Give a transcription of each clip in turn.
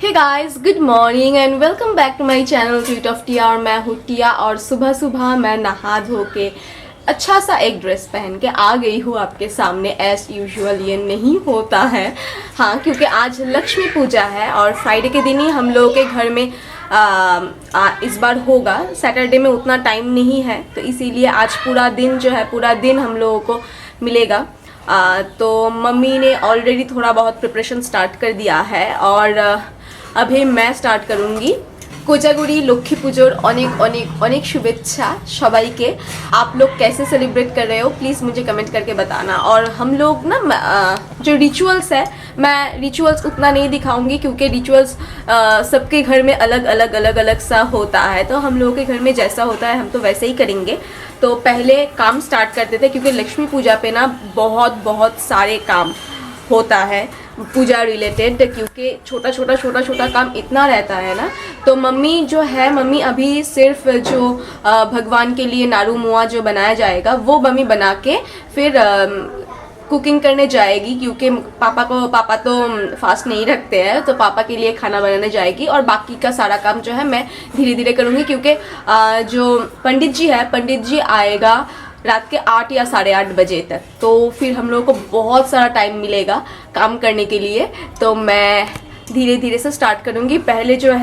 Hey guys, good morning and welcome back to my channel tweet of Tia. और मैं हूँ टिया और सुबह सुबह मैं नहा धो के अच्छा सा एक ड्रेस पहन के आ गई हूँ आपके सामने। एज यूजुअल ये नहीं होता है, हाँ, क्योंकि आज लक्ष्मी पूजा है और फ्राइडे के दिन ही हम लोगों के घर में इस बार होगा। सैटरडे में उतना टाइम नहीं है, तो इसीलिए आज पूरा दिन जो है पूरा दिन हम लोगों को मिलेगा। तो मम्मी ने ऑलरेडी थोड़ा बहुत प्रिपरेशन स्टार्ट कर दिया है और अभी मैं स्टार्ट करूँगी। कोजागुड़ी लक्ष्मी पुजोर अनेक अनेक अनेक शुभेच्छा सबाइके। आप लोग कैसे सेलिब्रेट कर रहे हो प्लीज़ मुझे कमेंट करके बताना। और हम लोग ना जो रिचुअल्स है, मैं रिचुअल्स उतना नहीं दिखाऊंगी क्योंकि रिचुअल्स सबके घर में अलग अलग सा होता है। तो हम लोगों के घर में जैसा होता है हम तो वैसे ही करेंगे। तो पहले काम स्टार्ट करते थे क्योंकि लक्ष्मी पूजा पे ना बहुत सारे काम होता है पूजा रिलेटेड, क्योंकि छोटा छोटा काम इतना रहता है ना। तो मम्मी जो है, मम्मी अभी सिर्फ जो भगवान के लिए नारू मुआ जो बनाया जाएगा वो मम्मी बना के फिर कुकिंग करने जाएगी, क्योंकि पापा तो फास्ट नहीं रखते हैं। तो पापा के लिए खाना बनाने जाएगी और बाकी का सारा काम जो है मैं धीरे धीरे करूँगी, क्योंकि जो पंडित जी है, पंडित जी आएगा रात के 8 या 8:30 बजे तक। तो फिर हम लोगों को बहुत सारा टाइम मिलेगा काम करने के लिए। तो मैं धीरे धीरे से स्टार्ट करूँगी। पहले जो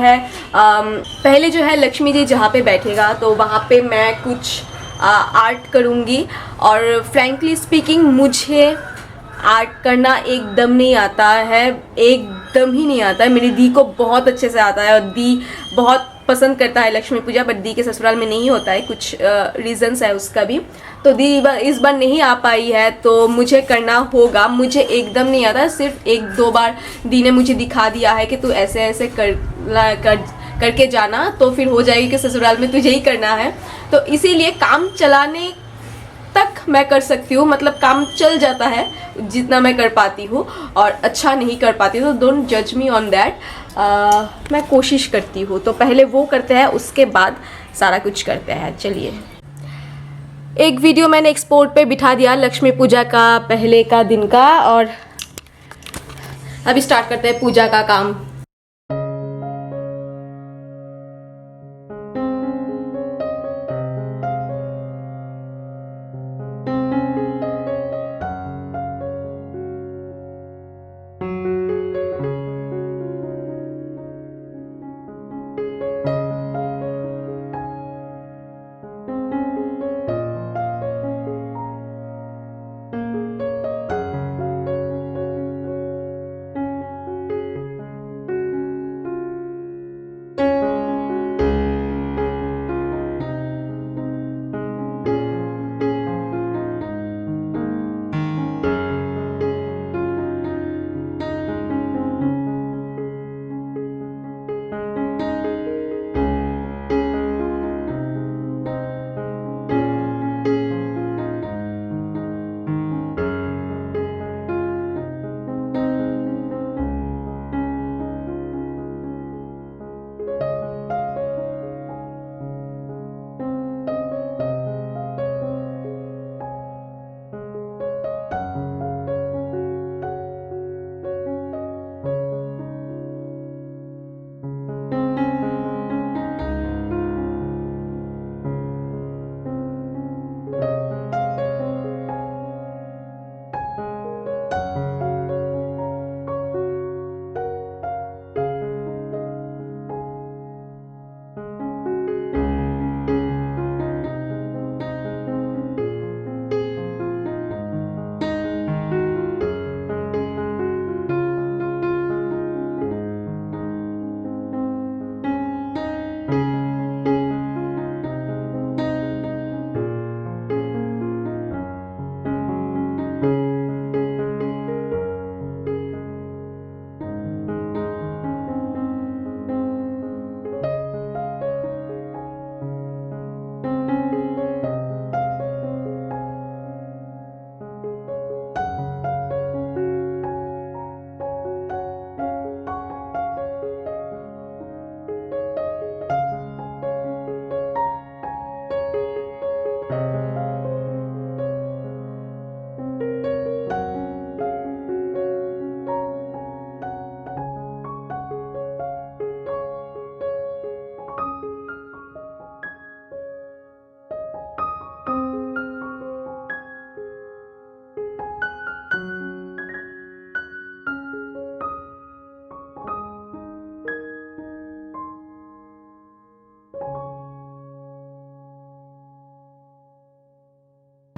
है लक्ष्मी जी जहाँ पे बैठेगा तो वहाँ पे मैं कुछ आर्ट करूँगी। और फ्रैंकली स्पीकिंग मुझे आर्ट करना एकदम नहीं आता है, एकदम ही नहीं आता है। मेरी दी को बहुत अच्छे से आता है और दी बहुत पसंद करता है लक्ष्मी पूजा, बट दी के ससुराल में नहीं होता है, कुछ रीजंस है उसका भी। तो दी इस बार नहीं आ पाई है तो मुझे करना होगा। मुझे एकदम नहीं आता, सिर्फ 1-2 बार दी ने मुझे दिखा दिया है कि तू ऐसे ऐसे करके जाना तो फिर हो जाएगी कि ससुराल में तुझे ही करना है। तो इसीलिए काम चलाने तक मैं कर सकती हूँ, मतलब काम चल जाता है जितना मैं कर पाती हूँ, और अच्छा नहीं कर पाती तो डोंट जज मी ऑन दैट। मैं कोशिश करती हूँ। तो पहले वो करते हैं, उसके बाद सारा कुछ करते हैं। चलिए, एक वीडियो मैंने एक्सपोर्ट पे बिठा दिया लक्ष्मी पूजा का पहले का दिन का, और अभी स्टार्ट करते हैं पूजा का काम।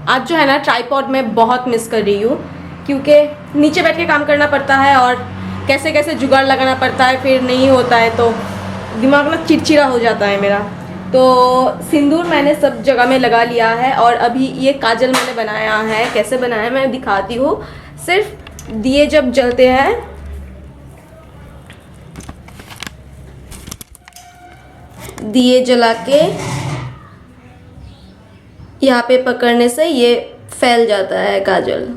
आज जो है ना ट्राइपॉड मैं बहुत मिस कर रही हूँ, क्योंकि नीचे बैठ के काम करना पड़ता है और कैसे कैसे जुगाड़ लगाना पड़ता है, फिर नहीं होता है तो दिमाग ना चिड़चिड़ा हो जाता है मेरा। तो सिंदूर मैंने सब जगह में लगा लिया है और अभी ये काजल मैंने बनाया है। कैसे बनाया है मैं दिखाती हूँ। सिर्फ दिए जब जलते हैं, दिए जला के यहाँ पे पकड़ने से ये फैल जाता है काजल।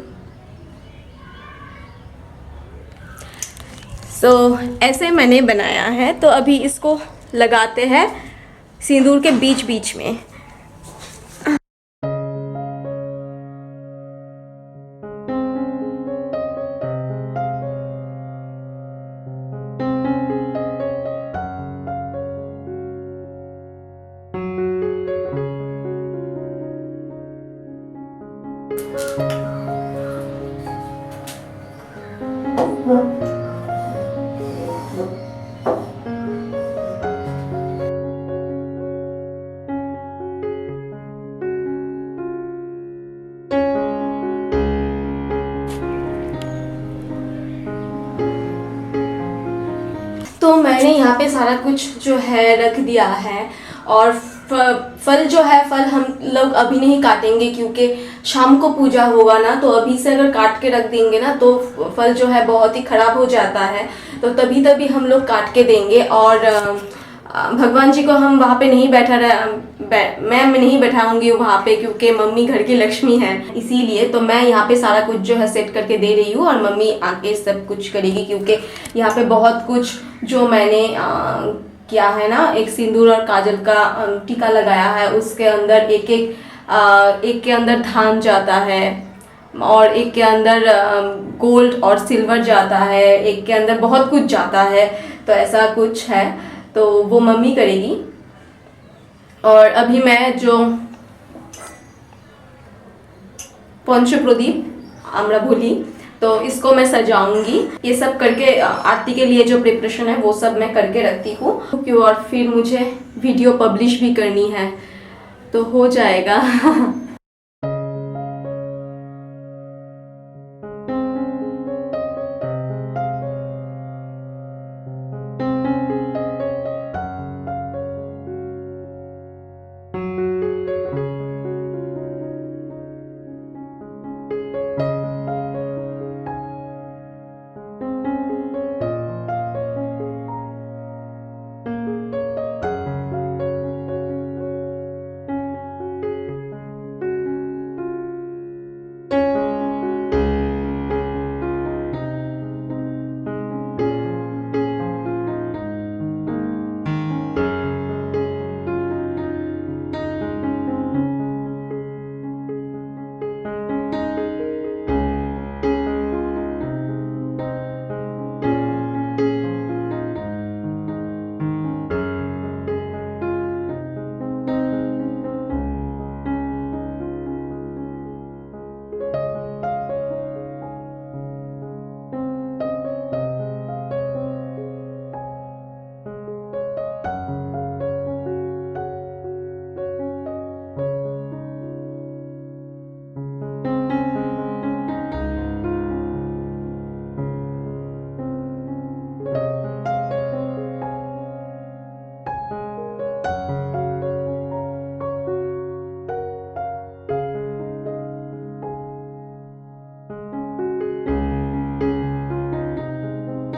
ऐसे मैंने बनाया है। तो अभी इसको लगाते हैं सिंदूर के बीच बीच में। तो मैंने यहाँ पे सारा कुछ जो है रख दिया है। और फल जो है, फल हम लोग अभी नहीं काटेंगे क्योंकि शाम को पूजा होगा ना, तो अभी से अगर काट के रख देंगे ना तो फल जो है बहुत ही ख़राब हो जाता है। तो तभी तभी हम लोग काट के देंगे। और भगवान जी को हम वहाँ पे नहीं मैं नहीं बैठाऊंगी वहाँ पे, क्योंकि मम्मी घर की लक्ष्मी है, इसीलिए। तो मैं यहाँ पे सारा कुछ जो है सेट करके दे रही हूँ और मम्मी आके सब कुछ करेगी, क्योंकि यहाँ पे बहुत कुछ जो मैंने किया है ना, एक सिंदूर और काजल का टीका लगाया है, उसके अंदर एक के अंदर धान जाता है और एक के अंदर गोल्ड और सिल्वर जाता है, एक के अंदर बहुत कुछ जाता है। तो ऐसा कुछ है, तो वो मम्मी करेगी। और अभी मैं जो पंच प्रदीप आम्रभूली, तो इसको मैं सजाऊंगी। ये सब करके आरती के लिए जो प्रिपरेशन है वो सब मैं करके रखती हूँ, क्योंकि और फिर मुझे वीडियो पब्लिश भी करनी है, तो हो जाएगा।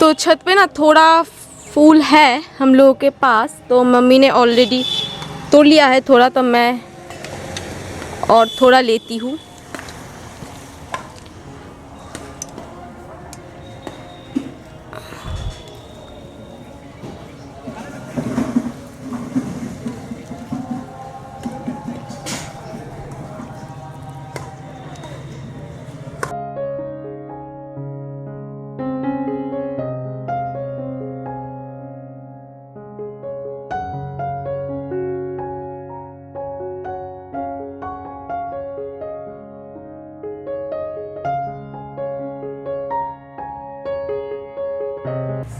तो छत पे ना थोड़ा फूल है हम लोगों के पास, तो मम्मी ने ऑलरेडी तोड़ लिया है थोड़ा, तो मैं और थोड़ा लेती हूँ।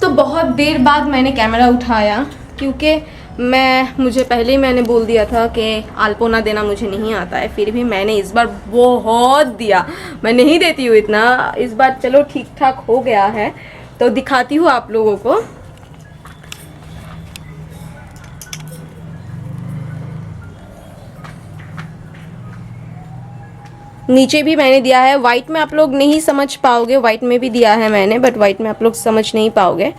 तो बहुत देर बाद मैंने कैमरा उठाया, क्योंकि मुझे पहले ही मैंने बोल दिया था कि आलपोना देना मुझे नहीं आता है, फिर भी मैंने इस बार बहुत दिया। मैं नहीं देती हूँ इतना, इस बार चलो ठीक ठाक हो गया है, तो दिखाती हूँ आप लोगों को। नीचे भी मैंने दिया है, वाइट में आप लोग नहीं समझ पाओगे, वाइट में भी दिया है मैंने, बट वाइट में आप लोग समझ नहीं पाओगे।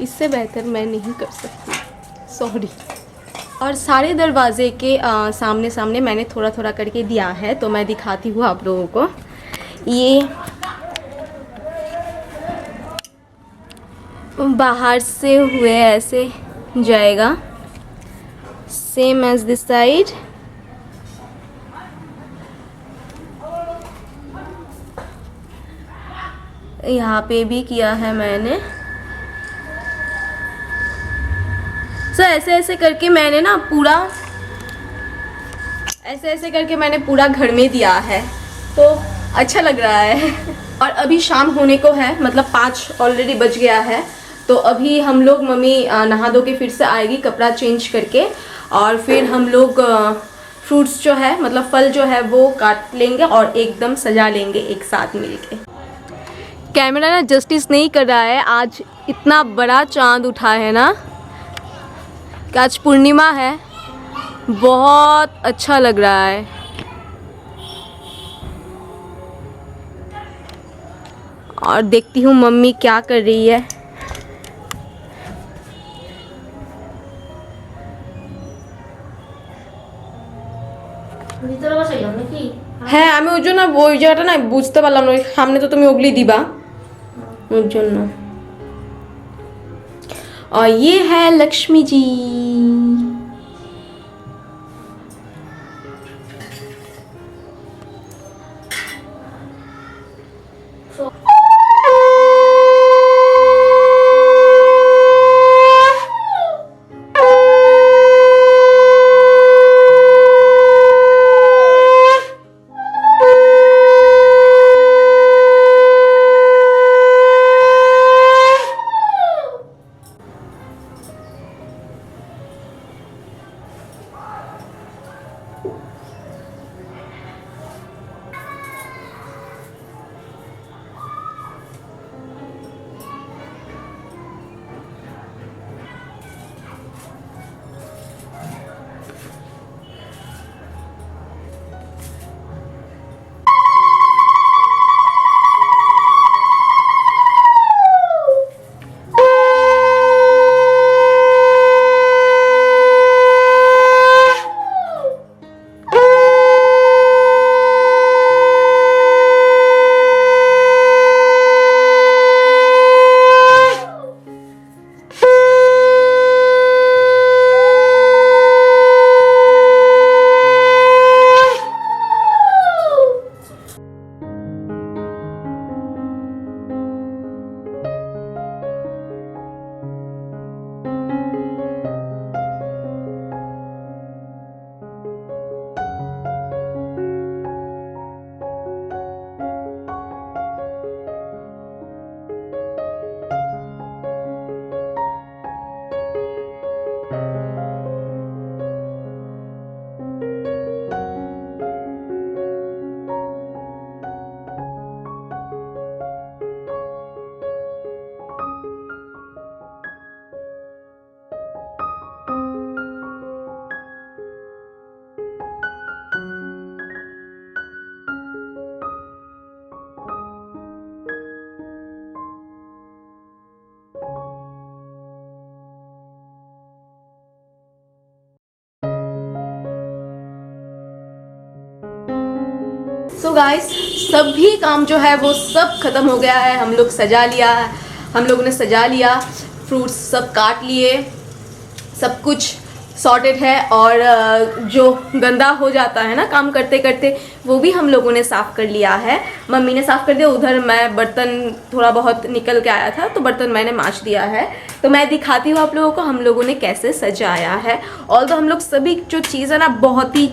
इससे बेहतर मैं नहीं कर सकती, सॉरी। और सारे दरवाजे के सामने सामने मैंने थोड़ा थोड़ा करके दिया है, तो मैं दिखाती हूँ आप लोगों को। ये बाहर से हुए ऐसे जाएगा, सेम एज दिस साइड। यहाँ पे भी किया है मैंने। ऐसे ऐसे करके मैंने ना पूरा, ऐसे ऐसे करके मैंने पूरा घर में दिया है, तो अच्छा लग रहा है। और अभी शाम होने को है, मतलब 5 ऑलरेडी बज गया है, तो अभी हम लोग, मम्मी नहा धो के फिर से आएगी कपड़ा चेंज करके, और फिर हम लोग फ्रूट्स जो है, मतलब फल जो है वो काट लेंगे और एकदम सजा लेंगे एक साथ मिलके। कैमरा ना जस्टिस नहीं कर रहा है, आज इतना बड़ा चांद उठा है ना, कि आज पूर्णिमा है, बहुत अच्छा लग रहा है। और देखती हूँ मम्मी क्या कर रही है। হ্যাঁ আমি ওই জন্য ওই জায়গাটা না বুঝতে পারলাম না, সামনে তো তুমি ওগুলি দিবা ওই জন্য। और ये है लक्ष्मी जी। सो गाइस, सभी काम जो है वो सब खत्म हो गया है, हम लोग सजा लिया है, हम लोगों ने सजा लिया, फ्रूट्स सब काट लिए, सब कुछ सॉर्टेड है। और जो गंदा हो जाता है ना काम करते करते, वो भी हम लोगों ने साफ़ कर लिया है। मम्मी ने साफ़ कर दिया, उधर मैं बर्तन थोड़ा बहुत निकल के आया था तो बर्तन मैंने मांज दिया है। तो मैं दिखाती हूँ आप लोगों को हम लोगों ने कैसे सजाया है। और तो हम लोग सभी जो चीज़ है ना बहुत ही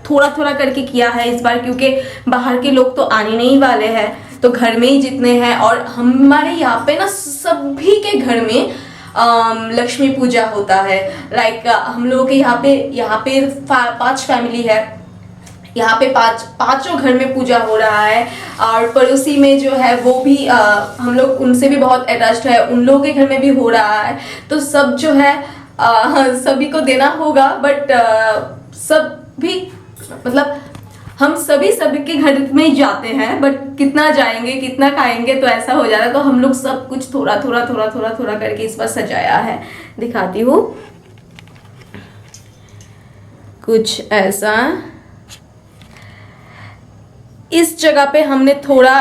थोड़ा थोड़ा करके किया है इस बार, क्योंकि बाहर के लोग तो आने नहीं वाले हैं, तो घर में ही जितने हैं, और हमारे यहाँ पे ना सभी के घर में लक्ष्मी पूजा होता है। लाइक हम लोगों के यहाँ पे 5 फैमिली है, यहाँ पे पांचों घर में पूजा हो रहा है। और पड़ोसी में जो है वो भी हम लोग उनसे भी बहुत अटैच्ड है, उन लोगों के घर में भी हो रहा है। तो सब जो है सभी को देना होगा, बट सब भी मतलब हम सभी के घर में ही जाते हैं, बट कितना जाएंगे कितना खाएंगे, तो ऐसा हो जाता है। तो हम लोग सब कुछ थोड़ा थोड़ा करके इस बार सजाया है। दिखाती हूँ, कुछ ऐसा। इस जगह पे हमने थोड़ा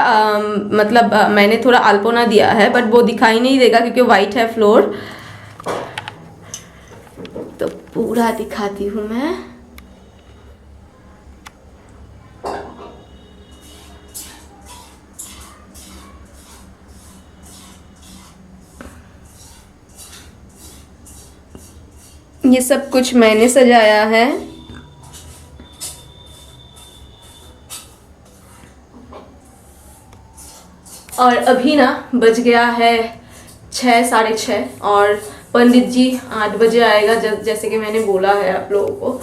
मैंने थोड़ा अल्पोना दिया है, बट वो दिखाई नहीं देगा क्योंकि वाइट है फ्लोर। तो पूरा दिखाती हूँ मैं। ये सब कुछ मैंने सजाया है। और अभी ना बज गया है 6, साढ़े 6, और पंडित जी 8 बजे आएगा, जैसे कि मैंने बोला है आप लोगों को।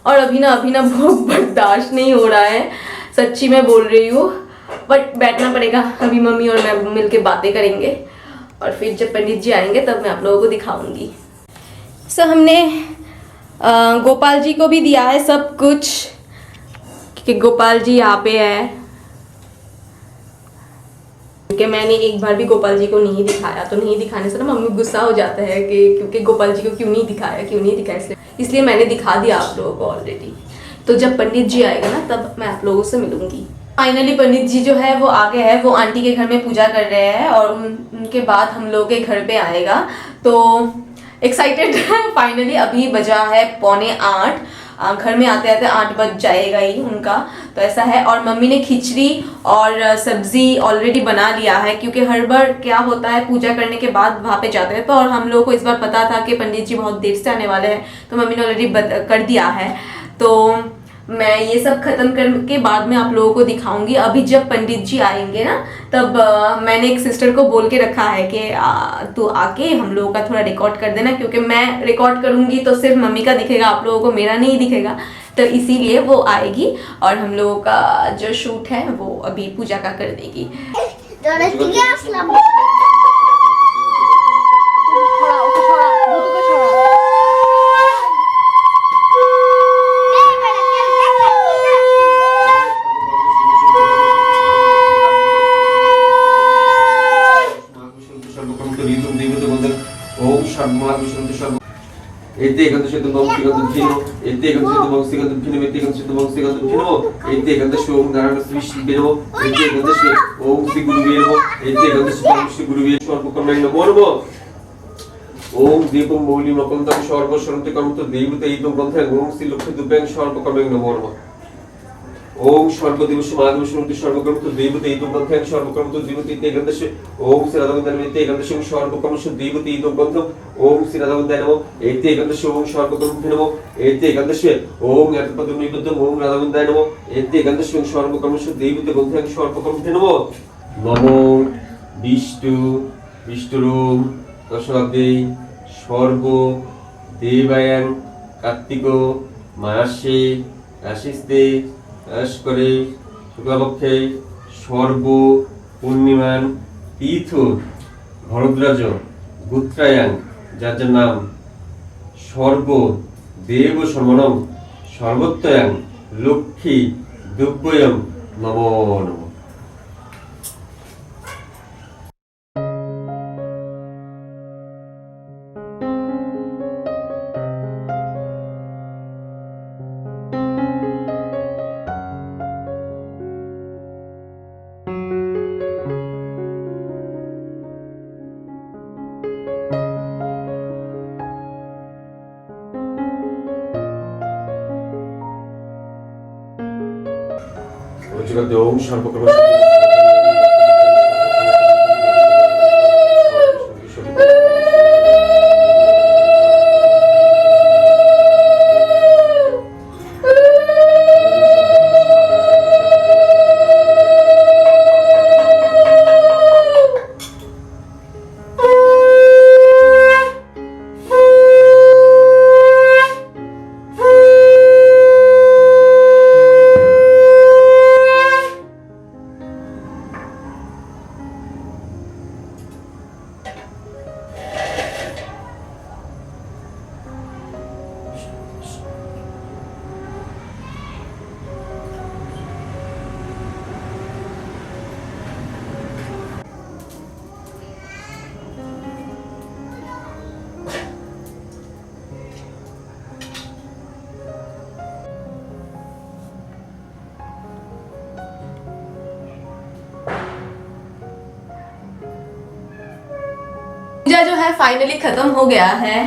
और अभी ना भूख बर्दाश्त नहीं हो रहा है, सच्ची मैं बोल रही हूँ, बट बैठना पड़ेगा। अभी मम्मी और मैं मिलके बातें करेंगे, और फिर जब पंडित जी आएंगे तब मैं आप लोगों को दिखाऊंगी। सो हमने गोपाल जी को भी दिया है सब कुछ, क्योंकि गोपाल जी यहाँ पे है। क्योंकि मैंने एक बार भी गोपाल जी को नहीं दिखाया, तो नहीं दिखाने से ना मम्मी गुस्सा हो जाता है कि क्योंकि गोपाल जी को क्यों नहीं दिखाया, इसलिए मैंने दिखा दिया आप लोगों को ऑलरेडी। तो जब पंडित जी आएगा ना तब मैं आप लोगों से मिलूंगी। फाइनली पंडित जी जो है वो आ गए हैं, वो आंटी के घर में पूजा कर रहे हैं, और उनके बाद हम लोग के घर पे आएगा। तो एक्साइटेड फाइनली अभी बजा है 7:45, घर में आते आते 8 बज जाएगा ही उनका, तो ऐसा है। और मम्मी ने खिचड़ी और सब्जी ऑलरेडी बना लिया है, क्योंकि हर बार क्या होता है पूजा करने के बाद वहाँ पे जाते हैं, तो और हम लोगों को इस बार पता था कि पंडित जी बहुत देर से आने वाले हैं, तो मम्मी ने ऑलरेडी कर दिया है। तो मैं ये सब खत्म करके बाद में आप लोगों को दिखाऊंगी। अभी जब पंडित जी आएंगे ना तब मैंने एक सिस्टर को बोल के रखा है कि तू आके हम लोगों का थोड़ा रिकॉर्ड कर देना, क्योंकि मैं रिकॉर्ड करूंगी तो सिर्फ मम्मी का दिखेगा, आप लोगों को मेरा नहीं दिखेगा। तो इसीलिए वो आएगी और हम लोगों का जो शूट है वो अभी पूजा का कर देगी। एते एकंद शब्द बहु एकंद फिनो एते एकंद शब्द बहु एकंद फिनो एते एकंद शब्द बहु एकंद फिनो एते एकंद ओम नारायण श्री विष्णु देवो एते एकंद ओम श्री गुरुवे नमो एते एकंद श्री गुरुवे सर्वकर्मण्य नमो नमो ओम दीपं मौलिं मकंदं सर्व शरन्ति कर्मतो देवतैतं ग्रन्थे ओम श्री लक्ष्मी दुर्गां सर्वकर्मण्य नमो नमो ओम सर्वदेवस्य माधवस्य सर्वकर्मतो देवतैतं ग्रन्थे सर्वकर्मतो जीवति एकंदस्य ओम श्री राधावन्दनमेते एकंदस्य सर्वकर्मस्य देवतैतं ग्रन्थो ओम श्री राधावन्दाय नमो एते एकंदस्य ओम सर्वकर्मभ्यो नमो एते एकंदस्य ओम यत्पदनिबद्धं ओम राधावन्दाय नमो एते एकंदस्य सर्वकर्मस्य देवते ग्रन्थे सर्वकर्मभ्यो नमो नमो विष्णु विष्णुरूम दशरथे सर्व देवायन कार्तिको मासे आशिस्ते করে শুক্লপক্ষে সর্ব পূর্ণিমান তীর্থ ভরদ্রাজ গুত্রায়াং যার যার নাম সর্ব দেব সমনম সর্বত্রয়াং লক্ষ্মী দুব্বয়ম নমো নমঃ। ओम सर्वकर्म पूजा जो है फाइनली खत्म हो गया है।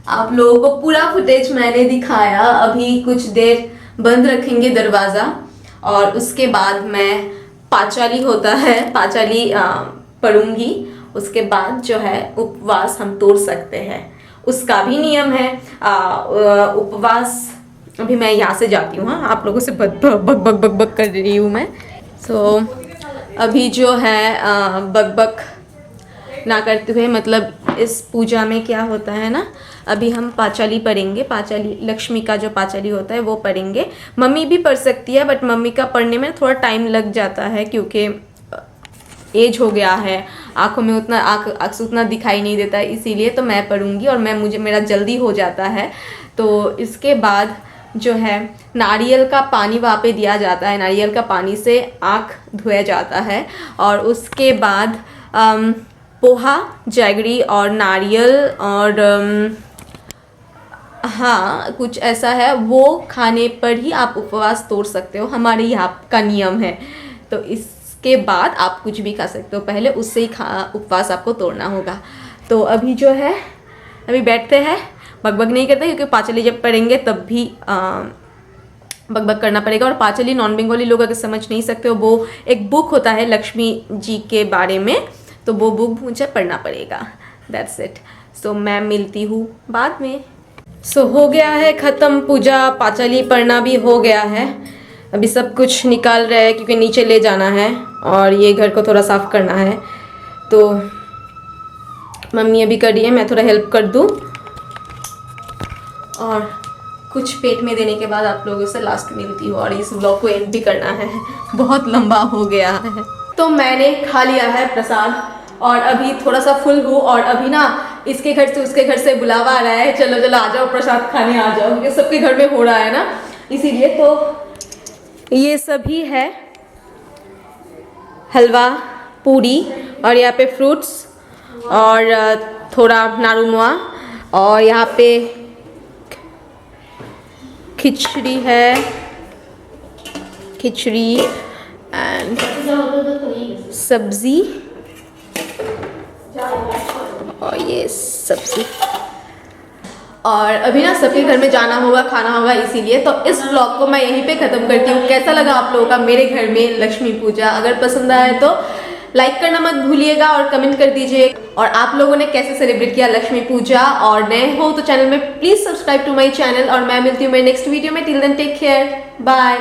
आप लोगों को पूरा फुटेज मैंने दिखाया। अभी कुछ देर बंद रखेंगे दरवाज़ा और उसके बाद मैं पांचाली होता है, पांचाली पढ़ूंगी। उसके बाद जो है उपवास हम तोड़ सकते हैं, उसका भी नियम है। उपवास अभी मैं यहाँ से जाती हूँ। हाँ, आप लोगों से बक बक बक बक बक कर रही हूँ मैं। सो अभी जो है बक बक ना करते हुए, मतलब इस पूजा में क्या होता है ना, अभी हम पांचाली पढ़ेंगे। पांचाली, लक्ष्मी का जो पांचाली होता है वो पढ़ेंगे। मम्मी भी पढ़ सकती है, बट मम्मी का पढ़ने में थोड़ा टाइम लग जाता है क्योंकि एज हो गया है, आंखों में उतना आँख से उतना दिखाई नहीं देता है, इसीलिए तो मैं पढ़ूंगी और मेरा जल्दी हो जाता है। तो इसके बाद जो है नारियल का पानी वहाँ पे दिया जाता है, नारियल का पानी से आँख धोया जाता है और उसके बाद पोहा, जैगरी और नारियल और हाँ कुछ ऐसा है, वो खाने पर ही आप उपवास तोड़ सकते हो, हमारे यहाँ का नियम है। तो इसके बाद आप कुछ भी खा सकते हो, पहले उससे ही उपवास आपको तोड़ना होगा। तो अभी जो है अभी बैठते हैं, बकबक नहीं करते क्योंकि पांचाली जब पढ़ेंगे तब भी बकबक करना पड़ेगा। और पांचाली नॉन बंगाली लोग अगर समझ नहीं सकते हो, वो एक बुक होता है लक्ष्मी जी के बारे में, तो वो बुक मुझे पढ़ना पड़ेगा। That's it. सो मैं मिलती हूँ बाद में। सो हो गया है ख़त्म पूजा, पांचाली पढ़ना भी हो गया है। अभी सब कुछ निकाल रहे हैं क्योंकि नीचे ले जाना है और ये घर को थोड़ा साफ़ करना है। तो मम्मी अभी कर रही है, मैं थोड़ा हेल्प कर दूँ और कुछ पेट में देने के बाद आप लोगों से लास्ट मिलती हूँ और इस ब्लॉग को एंड भी करना है, बहुत लंबा हो गया है। तो मैंने खा लिया है प्रसाद और अभी थोड़ा सा फुल हूँ और अभी ना इसके घर से उसके घर से बुलावा आ रहा है, चलो चलो आ जाओ प्रसाद खाने आ जाओ, क्योंकि सबके घर में हो रहा है ना, इसीलिए। तो ये सभी है हलवा, पूरी और यहाँ पे फ्रूट्स और थोड़ा नारुमुआ और यहाँ पे खिचड़ी है, खिचड़ी एंड सब्जी और ये सब्जी। और अभी ना सबके घर में जाना होगा, खाना होगा, इसीलिए तो इस ब्लॉग को मैं यहीं पे ख़त्म करती हूँ। कैसा लगा आप लोगों का मेरे घर में लक्ष्मी पूजा? अगर पसंद आए तो लाइक करना मत भूलिएगा और कमेंट कर दीजिए। और आप लोगों ने कैसे सेलिब्रेट किया लक्ष्मी पूजा, और नए हो तो चैनल में please subscribe to my channel. और मैं मिलती हूँ मेरे नेक्स्ट वीडियो में। Till then take care, bye.